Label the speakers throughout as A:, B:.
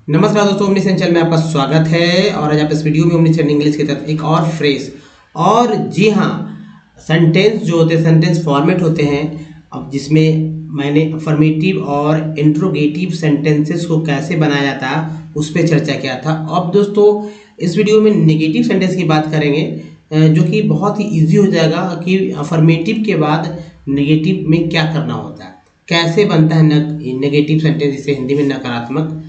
A: नमस्कार दोस्तों, omni channel में आपका स्वागत है। और आज आप इस वीडियो में ओमनी चैनल इंग्लिश की तरफ एक और फ्रेज और जी हाँ, सेंटेंस जो होते हैं सेंटेंस फॉर्मेट होते हैं। अब जिसमें मैंने अफर्मेटिव और इंट्रोगेटिव सेंटेंसेस को कैसे बनाया जाता है उस पर चर्चा किया था। अब दोस्तों इस वीडियो में नेगेटिव सेंटेंस की बात करेंगे, जो कि बहुत ही ईजी हो जाएगा कि अफर्मेटिव के बाद नेगेटिव में क्या करना होता है, कैसे बनता है नेगेटिव सेंटेंस, जिसे हिंदी में नकारात्मक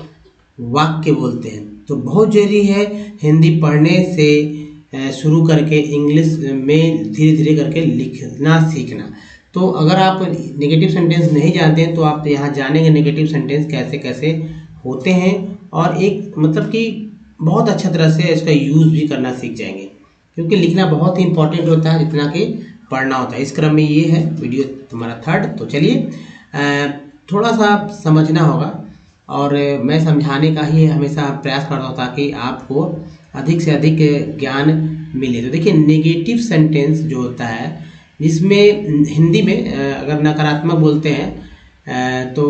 A: वाक्य बोलते हैं। तो बहुत जरूरी है हिंदी पढ़ने से शुरू करके इंग्लिश में धीरे धीरे करके लिखना सीखना। तो अगर आप नेगेटिव सेंटेंस नहीं जानते हैं तो आप यहाँ जानेंगे नेगेटिव सेंटेंस कैसे कैसे होते हैं, और एक मतलब कि बहुत अच्छा तरह से इसका यूज़ भी करना सीख जाएंगे, क्योंकि लिखना बहुत ही इंपॉर्टेंट होता है जितना कि पढ़ना होता है। इस क्रम में ये है वीडियो तुम्हारा थर्ड। तो चलिए थोड़ा सा समझना होगा, और मैं समझाने का ही हमेशा प्रयास करता हूँ ताकि आपको अधिक से अधिक ज्ञान मिले। तो देखिए, नेगेटिव सेंटेंस जो होता है जिसमें हिंदी में अगर नकारात्मक बोलते हैं तो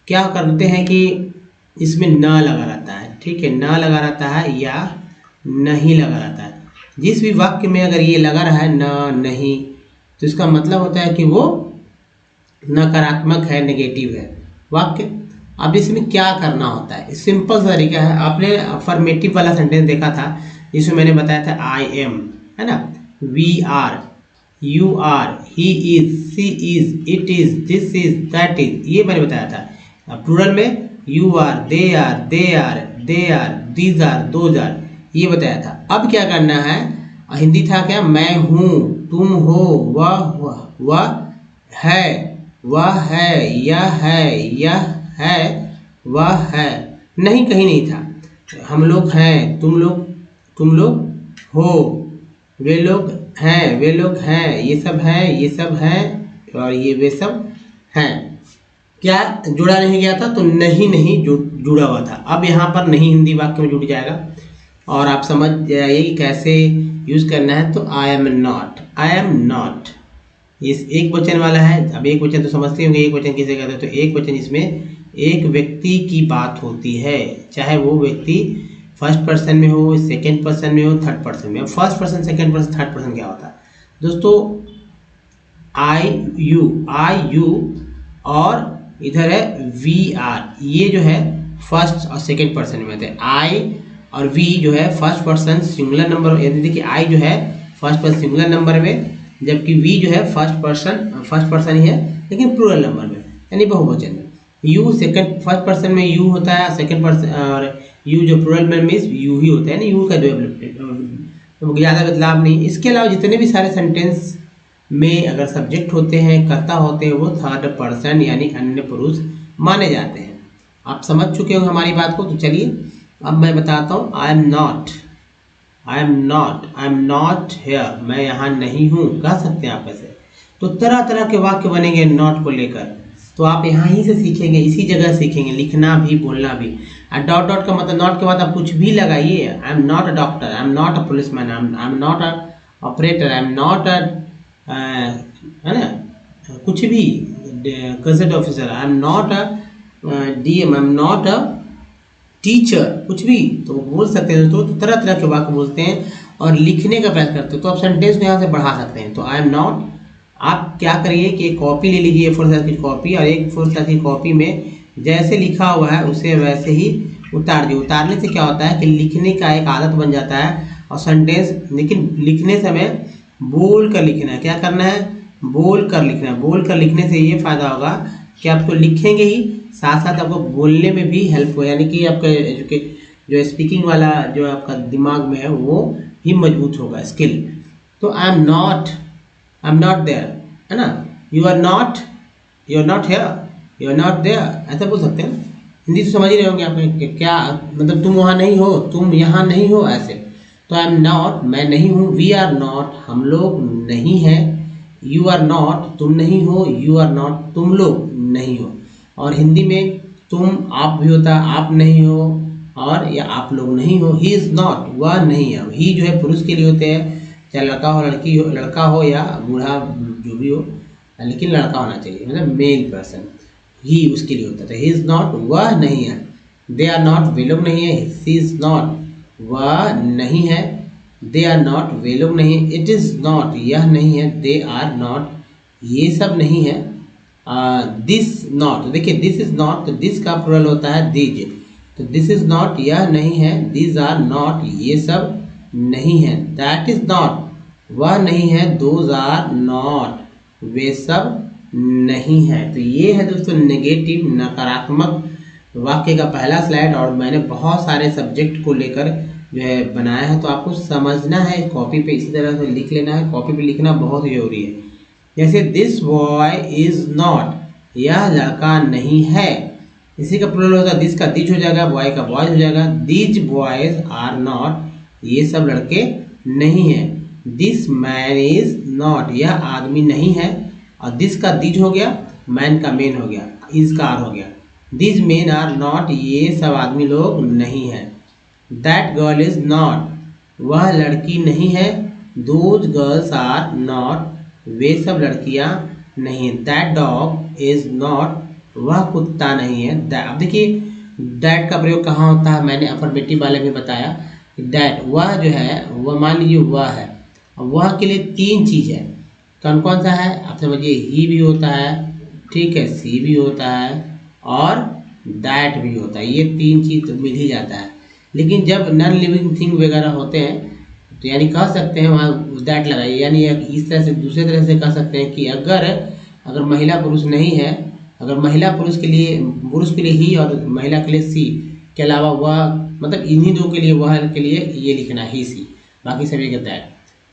A: क्या करते हैं कि इसमें ना लगा रहता है, ठीक है, ना लगा रहता है या नहीं लगा रहता है। जिस भी वाक्य में अगर ये लगा रहा है ना नहीं, तो इसका मतलब होता है कि वो नकारात्मक है, नेगेटिव है वाक्य। अब इसमें क्या करना होता है, सिंपल सा तरीका है। आपने अफर्मेटिव वाला सेंटेंस देखा था जिसमें मैंने बताया था आई एम, है ना, we are, you are, he is, she is, it is, this is, that is, ये मैंने बताया था। अब प्लूरल में you are, they are, they are, they are, these are, those are, ये बताया था। अब क्या करना है, हिंदी था क्या, मैं हूँ, तुम हो, वह है, वह है, यह है, वह है, नहीं कहीं नहीं था। हम लोग हैं, तुम लोग हो, वे लोग हैं, ये सब हैं, और ये वे सब हैं। क्या जुड़ा नहीं गया था, तो नहीं जुड़ा हुआ था। अब यहाँ पर नहीं हिंदी वाक्य में जुड़ जाएगा, और आप समझ जाइए कि कैसे यूज करना है। तो आई एम नॉट, ये एक वचन वाला है। अब एक वचन तो समझते होंगे, एक वचन किसे कहते हैं। तो एक वचन इसमें एक व्यक्ति की बात होती है, चाहे वो व्यक्ति फर्स्ट पर्सन में हो, सेकंड पर्सन में हो, थर्ड पर्सन में हो। First person, second person, third person क्या होता है दोस्तों, आई यू, और इधर है वी आर, ये जो है फर्स्ट और सेकंड पर्सन में होते हैं। आई और वी जो है फर्स्ट पर्सन सिंगुलर नंबर, यदि देखिए आई जो है फर्स्ट पर्सन सिंगुलर नंबर में, जबकि वी जो है फर्स्ट पर्सन ही है लेकिन प्लूरल नंबर में, यानी बहुवचन में। यू सेकंड फर्स्ट पर्सन में यू होता है, सेकंड पर्सन, और यू जो प्लूरल में मीन्स यू ही होता है ना, यू का जो ज़्यादा बदलाव नहीं। इसके अलावा जितने भी सारे सेंटेंस में अगर सब्जेक्ट होते हैं, कर्ता होते हैं, वो थर्ड पर्सन यानी अन्य पुरुष माने जाते हैं। आप समझ चुके होंगे हमारी बात को। तो चलिए अब मैं बताता हूँ। आई एम नॉट हेयर, मैं यहाँ नहीं हूँ, कह सकते हैं आप ऐसे। तो तरह तरह के वाक्य बनेंगे नॉट को लेकर। तो आप यहाँ ही से सीखेंगे, इसी जगह सीखेंगे लिखना भी बोलना भी। और डॉट का मतलब नॉट के बाद आप कुछ भी लगाइए। I am not a doctor, I am not a policeman, I am not a operator, I am not a, है ना, कुछ भी, gazette officer, I am not a DM, I am not a teacher, कुछ भी तो बोल सकते हैं। तो तरह तरह के वाक्य बोलते हैं और लिखने का प्रयास करते हैं। तो आप सेंटेंस को यहाँ से बढ़ा सकते हैं। तो आई एम नॉट, आप क्या करिए कि एक कॉपी ले लीजिए, फोर साइज की कॉपी, और एक फोर साइज की कॉपी में जैसे लिखा हुआ है उसे वैसे ही उतार दिए। उतारने से क्या होता है कि लिखने का एक आदत बन जाता है। और सेंटेंस लेकिन लिखने समय बोल कर लिखना है। क्या करना है, बोल कर लिखना है। बोल कर लिखने से ये फायदा होगा कि आप तो लिखेंगे ही, साथ साथ आपको बोलने में भी हेल्प हो, यानी कि आपका जो स्पीकिंग वाला जो आपका दिमाग में है वो भी मजबूत होगा, स्किल। तो आई एम नॉट देयर, है ना, you are not here, you are not there, ऐसा बोल सकते हैं। हिंदी तो समझ ही रहे होंगे आप क्या मतलब, तुम वहाँ नहीं हो, तुम यहाँ नहीं हो, ऐसे। तो आई एम नॉट, मैं नहीं हूँ, वी आर नॉट, हम लोग नहीं हैं, यू आर नॉट, तुम नहीं हो, यू आर नॉट, तुम लोग नहीं हो। और हिंदी में तुम आप भी होता है, आप नहीं हो, और या आप लोग नहीं हो। ही इज़ नॉट, वह नहीं है। ही जो है पुरुष के लिए होते हैं, चाहे लड़का हो लड़का हो या बूढ़ा जो भी हो, लेकिन लड़का होना चाहिए, मतलब मेल पर्सन, ही उसके लिए होता था। ही इज़ नॉट, वह नहीं है। दे आर नॉट वे लोग नहीं है, शी इज नॉट वह नहीं है, दे आर नॉट वे लोग नहीं है, इट इज़ नॉट यह नहीं है, दे आर नॉट ये सब नहीं है, दिस नॉट, देखिए दिस इज नॉट, तो दिस का प्लुरल होता है दीज, तो दिस इज नॉट यह नहीं है, दीज आर नॉट ये सब नहीं है, दैट इज नॉट वह नहीं है, दोज आर नॉट वे सब नहीं है। तो ये है दोस्तों नेगेटिव नकारात्मक वाक्य का पहला स्लाइड, और मैंने बहुत सारे सब्जेक्ट को लेकर जो है बनाया है, तो आपको समझना है, कॉपी पे इसी तरह से लिख लेना है, कॉपी पे लिखना बहुत जरूरी है। जैसे दिस बॉय इज नॉट यह लड़का नहीं है, इसी का प्लुरल होता है दिस का दिज हो जाएगा, बॉय का बॉयज हो जाएगा, दीज बॉयज आर नॉट ये सब लड़के नहीं हैं, दिस मैन इज नॉट यह आदमी नहीं है, और दिस का दिज हो गया, मैन का मेन हो गया, इज का आर हो गया, दिस मेन आर नॉट ये सब आदमी लोग नहीं है, दैट गर्ल इज नॉट वह लड़की नहीं है, दोज गर्ल्स आर नॉट वे सब लड़कियां नहीं है, दैट डॉग इज नॉट वह कुत्ता नहीं है। अब देखिए दैट का प्रयोग कहाँ होता है, मैंने अफर्मेटिव वाले में बताया, दैट वह जो है वह मान लीजिए वह है, वह के लिए तीन चीज़ है, कौन कौन सा है आप समझिए, ही भी होता है, ठीक है, सी भी होता है, और दैट भी होता है, ये तीन चीज तो मिल ही जाता है। लेकिन जब नॉन लिविंग थिंग वगैरह होते हैं तो यानी कह सकते हैं वहाँ दैट लगाइए, यानी इस तरह से दूसरे तरह से कह सकते हैं कि अगर महिला पुरुष नहीं है, अगर महिला पुरुष के लिए ही और महिला के लिए सी के अलावा वह, मतलब इन्हीं दो के लिए वह के लिए ये लिखना ही सी, बाकी सभी का दैट,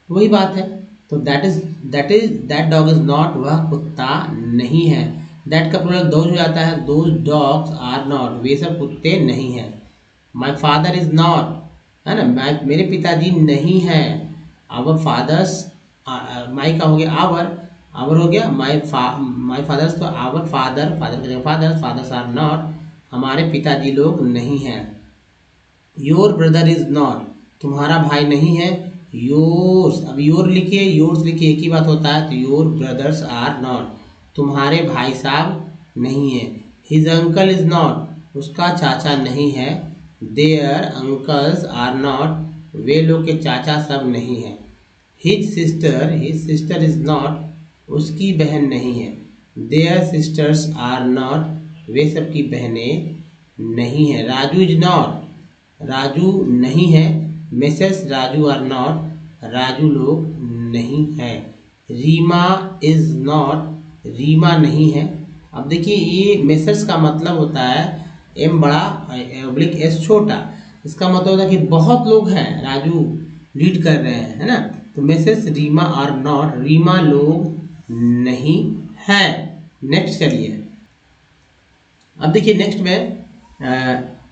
A: वही बात है। तो दैट डॉग इज नॉट वह कुत्ता नहीं है, दैट का प्लुरल दोज हो जाता है, दोज डॉग्स आर नॉट वे सब कुत्ते नहीं हैं, माई फादर इज नॉट है ना, मेरे पिताजी नहीं है, आवर फादर्स माई का हो गया आवर हो गया, माई फादर्स तो आवर फादर्स आर नॉट हमारे पिताजी लोग नहीं हैं, योर ब्रदर इज नॉट तुम्हारा भाई नहीं है, योर्स, अब योर लिखिए योर्स लिखिए एक ही बात होता है, तो योर ब्रदर्स आर नॉट तुम्हारे भाई साहब नहीं है, हिज अंकल इज नॉट उसका चाचा नहीं है, देयर अंकल्स आर नॉट वे लोग के चाचा सब नहीं है, हिज सिस्टर इज नॉट उसकी बहन नहीं है, देयर सिस्टर्स आर नॉट वे सब की बहनें नहीं है, राजू इज नॉट राजू नहीं है, Mrs Raju are not Raju लोग नहीं है, रीमा इज नॉट रीमा नहीं है। अब देखिए ये मेसेस का मतलब होता है एम बड़ा ऑब्लिक एस छोटा, इसका मतलब होता है कि बहुत लोग हैं, राजू लीड कर रहे हैं, है ना, तो Mrs Reema are not Reema लोग नहीं है। नेक्स्ट चलिए, अब देखिए नेक्स्ट में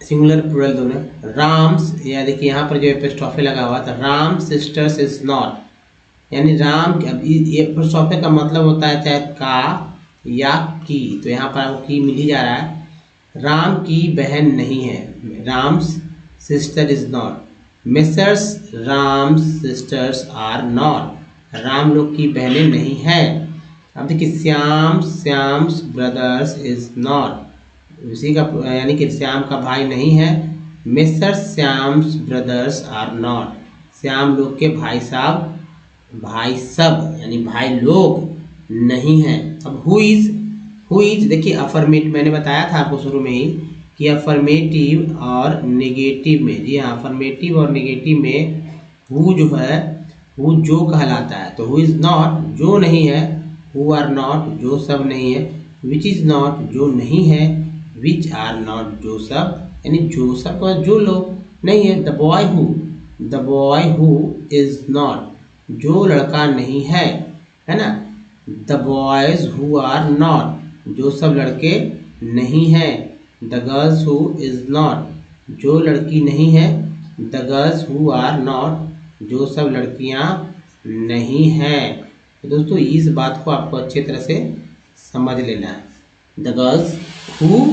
A: सिंगुलर प्लुरल दोनों, राम्स, या देखिए यहाँ पर जो एपोस्ट्रोफी लगा हुआ था, राम सिस्टर्स इज नॉट, यानी राम, अब ये एपोस्ट्रोफी का मतलब होता है चाहे का या की, तो यहाँ पर आपको की मिल ही जा रहा है, राम की बहन नहीं है, Ram's sister is not, Mrs Ram's sisters are not Ram लोग की बहनें नहीं है। अब देखिए श्याम्स ब्रदर्स इज नॉट, उसी का यानी कि श्याम का भाई नहीं है, Mr Shyam's brothers are not Shyam लोग के भाई साहब भाई सब यानी भाई लोग नहीं हैं। अब हु इज देखिए अफर्मेटिव, मैंने बताया था आपको शुरू में ही कि अफर्मेटिव और नेगेटिव में, जी हाँ अफर्मेटिव और नेगेटिव में हु जो है वो जो कहलाता है, तो हु इज नॉट जो नहीं है, हु आर नॉट जो सब नहीं है, विच इज नॉट जो नहीं है, विच आर नॉट जो सब, यानी जो सब का जो लोग नहीं है। The boy who is not जो लड़का नहीं है ना, the boys who are not जो सब लड़के नहीं हैं, the girls who is not जो लड़की नहीं है, the girls who are not जो सब लड़कियां नहीं हैं। तो दोस्तों इस बात को आपको अच्छी तरह से समझ लेना है, द गर्ल्स हु।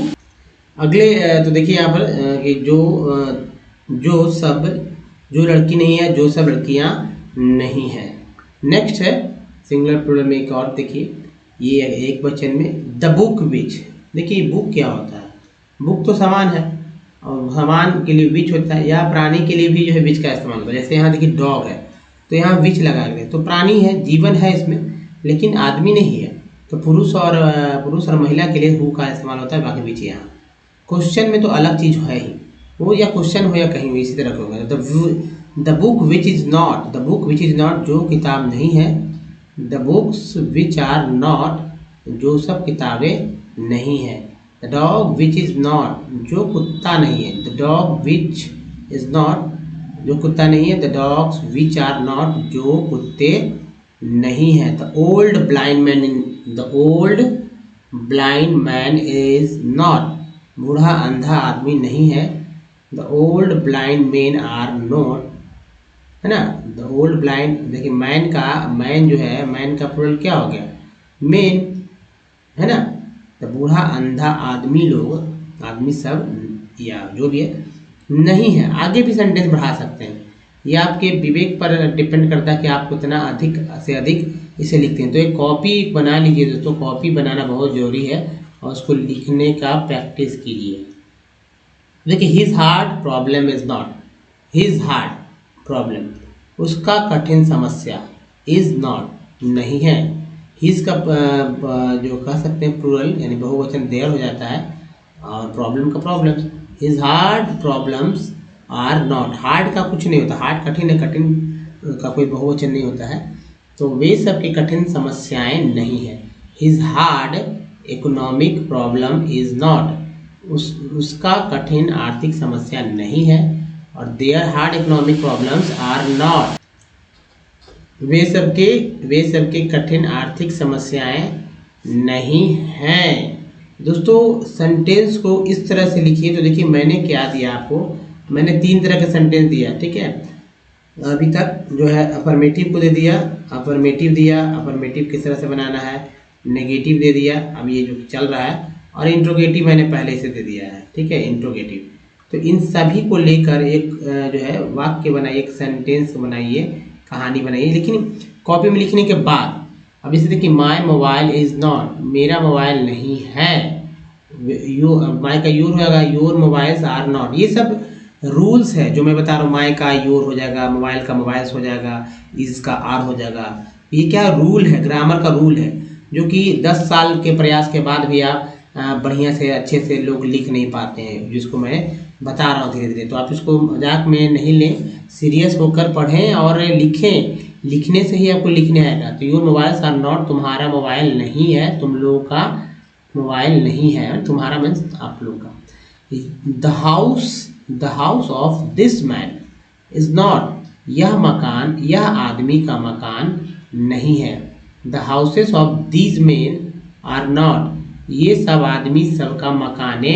A: अगले तो देखिए यहाँ पर कि जो सब जो लड़की नहीं है, जो सब लड़कियां नहीं है। नेक्स्ट है सिंगुलर प्लुरल में एक और देखिए, ये एक वचन में द बुक विच, देखिए बुक क्या होता है, बुक तो सामान है और सामान के लिए विच होता है, या प्राणी के लिए भी जो है विच का इस्तेमाल होता है। जैसे यहाँ देखिए डॉग है तो यहाँ विच लगा गया, तो प्राणी है, जीवन है इसमें, लेकिन आदमी नहीं है। तो पुरुष और महिला के लिए हु का इस्तेमाल होता है, बाकी विच। यहाँ क्वेश्चन में तो अलग चीज़ है ही, वो या क्वेश्चन हो या कहीं हो इसी तरह होगा। The book which is not, the book which is not जो किताब नहीं है, the books which are not जो सब किताबें नहीं है, the dog which is not जो कुत्ता नहीं है, the dog which is not जो कुत्ता नहीं है, the dogs which are not जो कुत्ते नहीं है। The old blind man is not बूढ़ा अंधा आदमी नहीं है, the old blind man are not, है ना। द ओल्ड ब्लाइंड, देखिए मैन जो है, मैन का प्लूरल क्या हो गया, मेन, है ना। तो बूढ़ा अंधा आदमी लोग, आदमी सब या जो भी है नहीं है। आगे भी सेंटेंस बढ़ा सकते हैं, ये आपके विवेक पर डिपेंड करता है कि आप कितना अधिक से अधिक इसे लिखते हैं। तो एक कॉपी बना लीजिए दोस्तों, कॉपी बनाना बहुत ज़रूरी है और उसको लिखने का प्रैक्टिस कीजिए। देखिए his hard problem is not, his hard problem उसका कठिन समस्या, इज नॉट नहीं है। हिज का जो कह सकते हैं प्लूरल यानी बहुवचन देयर हो जाता है, और प्रॉब्लम का problems. His hard problems are not, hard का कुछ नहीं होता, हार्ड कठिन है, कठिन का कोई बहुवचन नहीं होता है, तो वे सब की कठिन समस्याएं नहीं है। His hard economic problem is not, उसका कठिन आर्थिक समस्या नहीं है, और their hard economic problems are not, वे सबके कठिन आर्थिक समस्याएं नहीं हैं। दोस्तों सेंटेंस को इस तरह से लिखिए। तो देखिए मैंने क्या दिया आपको, मैंने 3 तरह के सेंटेंस दिया, ठीक है। अभी तक जो है अफर्मेटिव को दे दिया, अफर्मेटिव दिया, अफर्मेटिव किस तरह से बनाना है, नेगेटिव दे दिया, अब ये जो चल रहा है, और इंट्रोगेटिव मैंने पहले से दे दिया है, ठीक है, इंट्रोगेटिव। तो इन सभी को लेकर एक जो है वाक्य बनाइए, एक सेंटेंस बनाइए, कहानी बनाइए, लेकिन कॉपी में लिखने के बाद। अब जैसे देखिए माई मोबाइल इज़ नॉट, मेरा मोबाइल नहीं है, माई का योर होगा, योर मोबाइल्स आर नॉट। ये सब रूल्स है जो मैं बता रहा हूँ, माई का योर हो जाएगा, मोबाइल का मोबाइल्स हो जाएगा, इज का आर हो जाएगा। ये क्या रूल है, ग्रामर का रूल है, जो कि 10 साल के प्रयास के बाद भी आप बढ़िया से अच्छे से लोग लिख नहीं पाते हैं, जिसको मैं बता रहा हूँ धीरे धीरे। तो आप इसको मजाक में नहीं लें, सीरियस होकर पढ़ें और लिखें, लिखने से ही आपको लिखने आएगा। तो योर मोबाइल्स आर नॉट, तुम्हारा मोबाइल नहीं है, तुम लोगों का मोबाइल नहीं है, तुम्हारा मीन्स आप लोग का। The house of this man is not, यह मकान, यह आदमी का मकान नहीं है। The houses of these men are not, ये सब आदमी सबका मकाने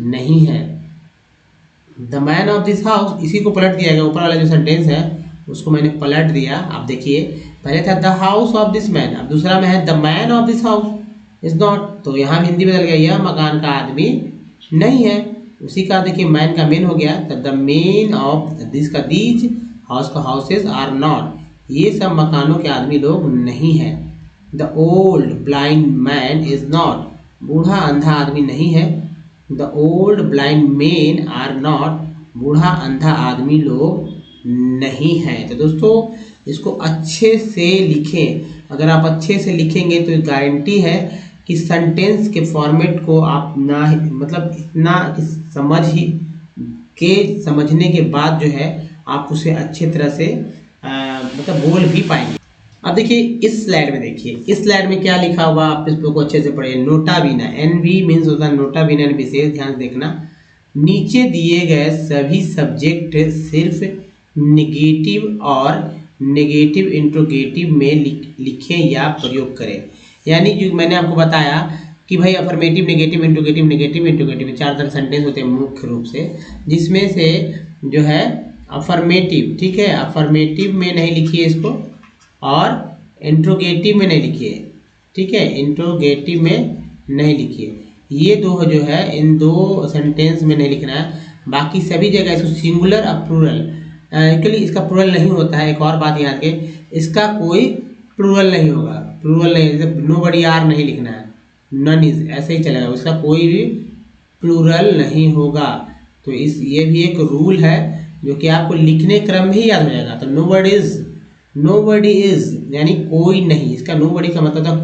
A: नहीं है। The man of this house, इसी को पलट दिया गया, ऊपर वाला जो सेंटेंस है उसको मैंने पलट दिया। आप देखिए पहले था the house of this man, अब दूसरा में है the man of this house is not, तो यहाँ हिंदी बदल गया, यह मकान का आदमी नहीं है। उसी का देखिए मैन का मेन हो गया, तो द मेन ऑफ दिस का दीज, हाउस का हाउसेज आर नॉट, ये सब मकानों के आदमी लोग नहीं है। The old blind man is not, बूढ़ा अंधा आदमी नहीं है। The old blind man are not, बूढ़ा अंधा आदमी लोग नहीं है। तो दोस्तों इसको अच्छे से लिखें, अगर आप अच्छे से लिखेंगे तो गारंटी है कि सेंटेंस के फॉर्मेट को आप ना मतलब इतना समझने के बाद जो है आप उसे अच्छे तरह से मतलब बोल भी पाएंगे। अब देखिए इस स्लाइड में, देखिए इस स्लाइड में क्या लिखा हुआ, आप इसको अच्छे से पढ़िए। नोटा बिना, एनवी मीन्स होता है नोटा बिना, विशेष ध्यान देखना। नीचे दिए गए सभी सब्जेक्ट सिर्फ नेगेटिव और नेगेटिव इंट्रोगेटिव में लिखें या प्रयोग करें। यानी जो मैंने आपको बताया कि भाई affirmative, negative, interrogative, negative, interrogative 4 तरह सेंटेंस होते हैं मुख्य रूप से, जिसमें से जो है अफर्मेटिव, ठीक है, अफर्मेटिव में नहीं लिखिए इसको, और इंट्रोगेटिव में नहीं लिखिए, ठीक है, इंट्रोगेटिव में नहीं लिखिए। ये दो जो है इन 2 सेंटेंस में नहीं लिखना है, बाकी सभी जगह इसको सिंगुलर और प्लूरल, एक्चुअली इसका प्लूरल नहीं होता है। एक और बात याद के, इसका कोई प्लूरल नहीं होगा, प्लूरल नहीं, जैसे नोबडी आर नहीं लिखना है, नन इज ऐसे ही चलेगा, इसका कोई भी प्लूरल नहीं होगा। तो इस ये भी एक रूल है जो कि आपको लिखने क्रम में ही याद हो जाएगा। तो नोबडी इज यानी कोई नहीं, इसका नोबडी का मतलब था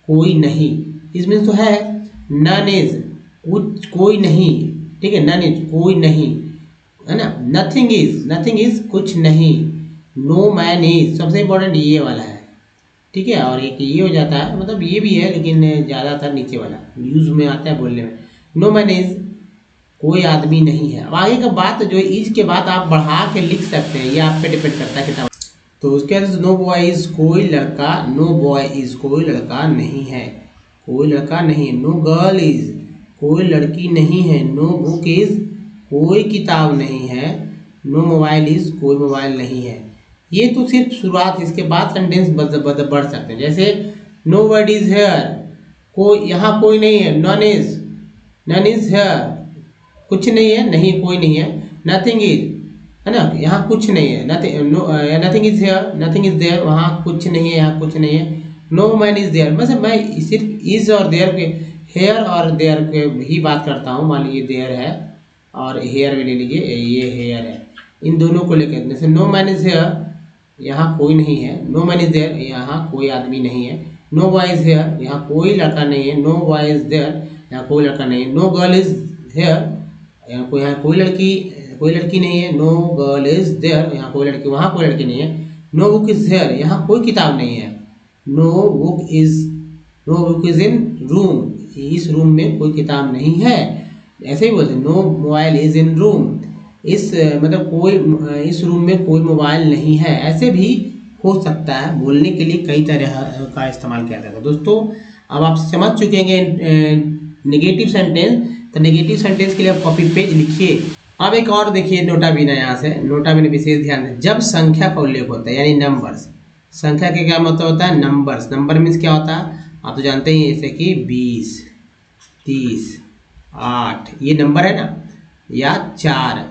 A: कोई नहीं। इसमें तो है नन इज कुछ कोई नहीं, ठीक है, नन इज कोई नहीं, है ना। नथिंग इज कुछ नहीं। नो मैन इज सबसे इम्पोर्टेंट ये वाला है, ठीक है। और एक ये हो जाता है, मतलब ये भी है लेकिन ज़्यादातर नीचे वाला यूज में आता है बोलने में। नो मैन इज कोई आदमी नहीं है। अब आगे का बात जो इज के बाद आप बढ़ा के लिख सकते हैं, ये आप पे डिपेंड करता है कितना। तो उसके बाद नो बॉय इज कोई लड़का, नो बॉय इज कोई लड़का नहीं है, कोई लड़का नहीं। नो गर्ल इज कोई लड़की नहीं है। नो बुक इज कोई किताब नहीं है। नो मोबाइल इज कोई मोबाइल नहीं है। ये तो सिर्फ शुरुआत, इसके बाद सेंटेंस बढ़ सकते हैं। जैसे नो बडी इज हेयर, कोई यहाँ कोई नहीं है। नन इज हेयर कुछ नहीं है, नहीं कोई नहीं है। नथिंग इज, है ना, यहाँ कुछ नहीं है। Nothing is here, nothing is there, वहाँ कुछ नहीं है, यहाँ कुछ नहीं है। नो मैन इज देयर, मतलब मैं सिर्फ इज और देयर के, हेयर और देयर के ही बात करता हूँ। मान लीजिए देयर है और हेयर भी ले लीजिए, ये हेयर है, इन दोनों को लेकर। जैसे नो मैन इज हेयर, यहाँ कोई नहीं है। नो मैन इज देयर, यहाँ कोई आदमी नहीं है। नो बॉय इज हेयर, यहाँ कोई लड़का नहीं है। नो बॉय इज देयर, यहाँ कोई लड़का नहीं है। नो गर्ल इज हेयर, यहाँ कोई लड़की नहीं है। नो गर्ल इज देयर, यहाँ कोई लड़की, वहाँ कोई लड़की नहीं है। नो बुक इज हेयर, यहाँ कोई किताब नहीं है। No book is in room, इस रूम में कोई किताब नहीं है। ऐसे ही बोलते हैं। No mobile is in room, इस मतलब कोई इस रूम में कोई मोबाइल नहीं है। ऐसे भी हो सकता है, बोलने के लिए कई तरह का इस्तेमाल किया जाता है। दोस्तों अब आप समझ चुके हैं नेगेटिव सेंटेंस। तो नेगेटिव सेंटेंस के लिए आप कॉपी पेज लिखिए। अब एक और देखिए नोटा बिना, यहाँ से नोटा बिना विशेष ध्यान दें। जब संख्या का उल्लेख होता है यानी नंबर्स, संख्या के क्या मतलब होता है? नंबर्स। नंबर मीन्स क्या होता है आप तो जानते ही, जैसे कि 20, 30, 8 ये नंबर है ना, या 4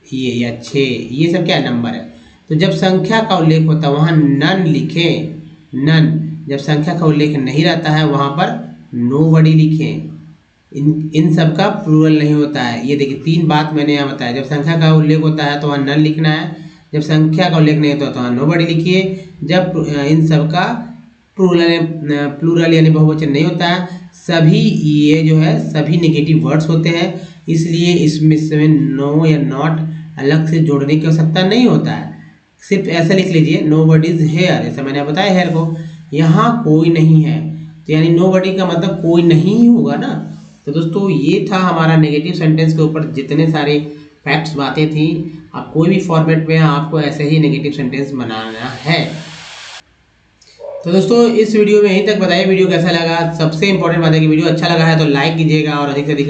A: ये, या 6 ये सब क्या है? नंबर है। तो जब संख्या का उल्लेख होता है वहाँ नन लिखें, नन। जब संख्या का उल्लेख नहीं रहता है वहाँ पर नोबडी लिखें। इन सब का प्लूरल नहीं होता है। ये देखिए 3 बात मैंने यहाँ बताया। जब संख्या का उल्लेख होता है तो वहाँ नन लिखना है, जब संख्या का उल्लेख नहीं होता तो वहाँ नोबडी लिखिए। जब इन सब का प्लूरल यानी बहुवचन नहीं होता है, सभी ये जो है सभी नेगेटिव वर्ड्स होते हैं, इसलिए इसमें नो या नॉट अलग से जोड़ने की आवश्यकता नहीं होता है। सिर्फ ऐसा लिख लीजिए नोबडी इज हेयर, ऐसा मैंने बताया हेयर को, यहाँ कोई नहीं है। तो यानी नोबडी का मतलब कोई नहीं ही होगा ना। तो दोस्तों ये था हमारा नेगेटिव सेंटेंस के ऊपर जितने सारे फैक्ट्स बातें थी। आप कोई भी फॉर्मेट में आपको ऐसे ही नेगेटिव सेंटेंस बनाना है। तो दोस्तों इस वीडियो में यहीं तक बताइए वीडियो कैसा लगा। सबसे इंपॉर्टेंट बात है कि वीडियो अच्छा लगा है तो लाइक कीजिएगा और अधिक से अधिक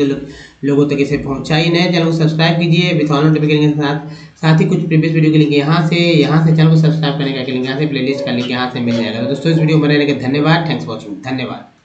A: लोगों तक इसे पहुंचाइए। नए चैनल को सब्सक्राइब कीजिए विथ ऑल नोटिफिकेशन के साथ ही कुछ प्रीवियस वीडियो के लिंक यहाँ से चैनल को सब्सक्राइब करने का लिंक यहाँ से, प्लेलिस्ट का लिंक यहाँ से मिल जाएगा। तो दोस्तों इस वीडियो में बने रहने के धन्यवाद। Thanks for watching. धन्यवाद।